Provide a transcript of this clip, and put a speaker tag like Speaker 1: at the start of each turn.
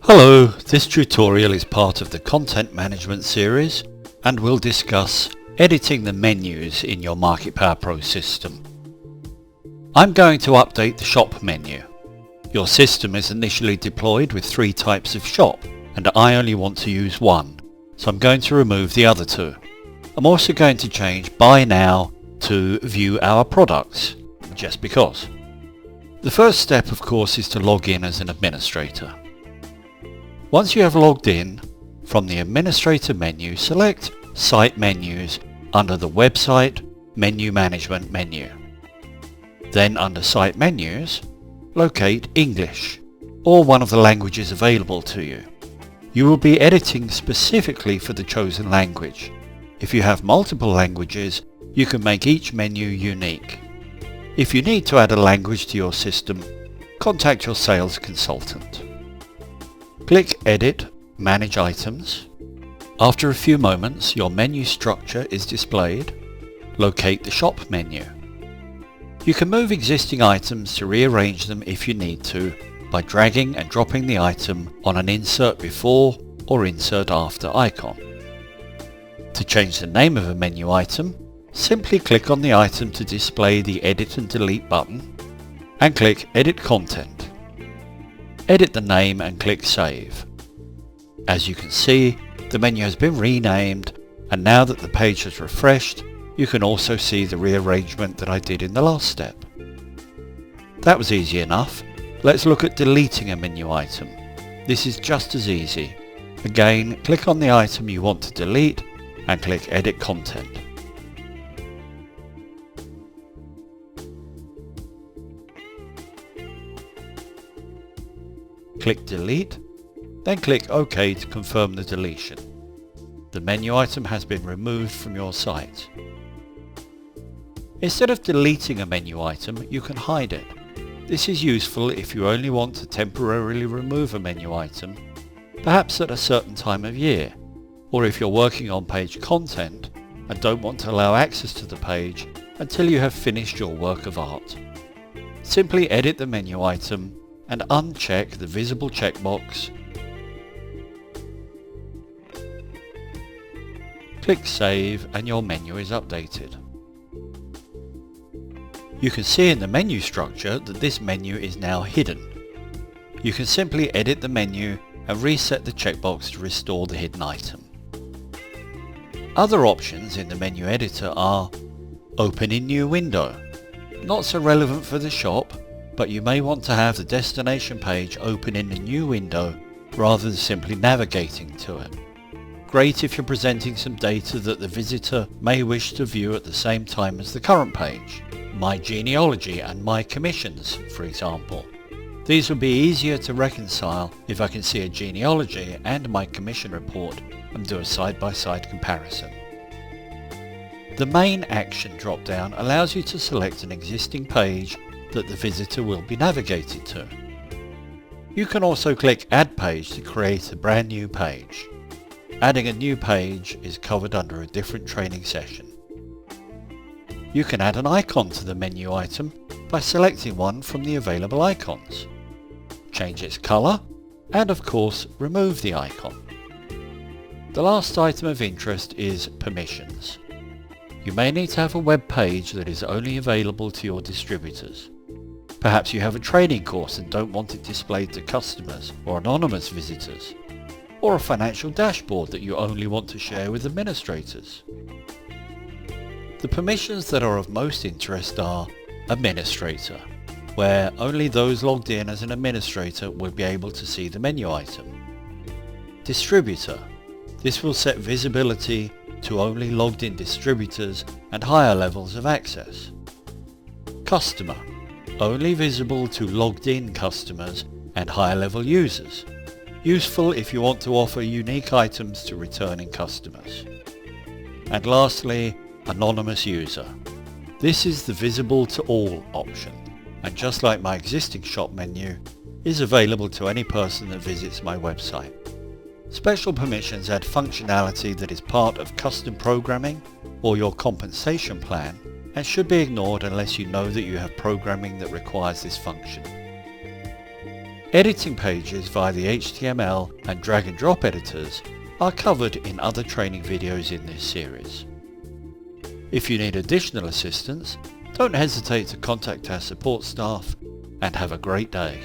Speaker 1: Hello, this tutorial is part of the content management series and will discuss editing the menus in your MarketPowerPRO system. I'm going to update the shop menu. Your system is initially deployed with 3 types of shop and I only want to use one, so I'm going to remove the other 2. I'm also going to change Buy Now to View Our Products, just because. The first step, of course, is to log in as an administrator. Once you have logged in, from the Administrator menu, select Site Menus under the Website Menu Management menu. Then under Site Menus, locate English, or one of the languages available to you. You will be editing specifically for the chosen language. If you have multiple languages, you can make each menu unique. If you need to add a language to your system, contact your sales consultant. Click Edit, Manage Items. After a few moments, your menu structure is displayed. Locate the Shop menu. You can move existing items to rearrange them if you need to by dragging and dropping the item on an Insert Before or Insert After icon. To change the name of a menu item, simply click on the item to display the Edit and Delete button and click Edit Content. Edit the name and click Save. As you can see, the menu has been renamed, and now that the page has refreshed, you can also see the rearrangement that I did in the last step. That was easy enough. Let's look at deleting a menu item. This is just as easy. Again, click on the item you want to delete and click Edit Content. Click Delete, then click OK to confirm the deletion. The menu item has been removed from your site. Instead of deleting a menu item, you can hide it. This is useful if you only want to temporarily remove a menu item, perhaps at a certain time of year, or if you're working on page content and don't want to allow access to the page until you have finished your work of art. Simply edit the menu item and uncheck the visible checkbox. Click Save and your menu is updated. You can see in the menu structure that this menu is now hidden. You can simply edit the menu and reset the checkbox to restore the hidden item. Other options in the menu editor are Open in New Window. Not so relevant for the shop, but you may want to have the destination page open in a new window rather than simply navigating to it. Great if you're presenting some data that the visitor may wish to view at the same time as the current page. My genealogy and my commissions, for example. These would be easier to reconcile if I can see a genealogy and my commission report and do a side-by-side comparison. The Main Action drop-down allows you to select an existing page that the visitor will be navigated to. You can also click Add Page to create a brand new page. Adding a new page is covered under a different training session. You can add an icon to the menu item by selecting one from the available icons. Change its color and of course remove the icon. The last item of interest is permissions. You may need to have a web page that is only available to your distributors. Perhaps you have a training course and don't want it displayed to customers or anonymous visitors, or a financial dashboard that you only want to share with administrators. The permissions that are of most interest are Administrator, where only those logged in as an administrator will be able to see the menu item. Distributor, this will set visibility to only logged in distributors and higher levels of access. Customer, only visible to logged in customers and higher level users. Useful if you want to offer unique items to returning customers. And lastly, Anonymous User. This is the visible to all option, and just like my existing shop menu, is available to any person that visits my website. Special permissions add functionality that is part of custom programming or your compensation plan and should be ignored unless you know that you have programming that requires this function. Editing pages via the HTML and drag and drop editors are covered in other training videos in this series. If you need additional assistance, don't hesitate to contact our support staff, and have a great day.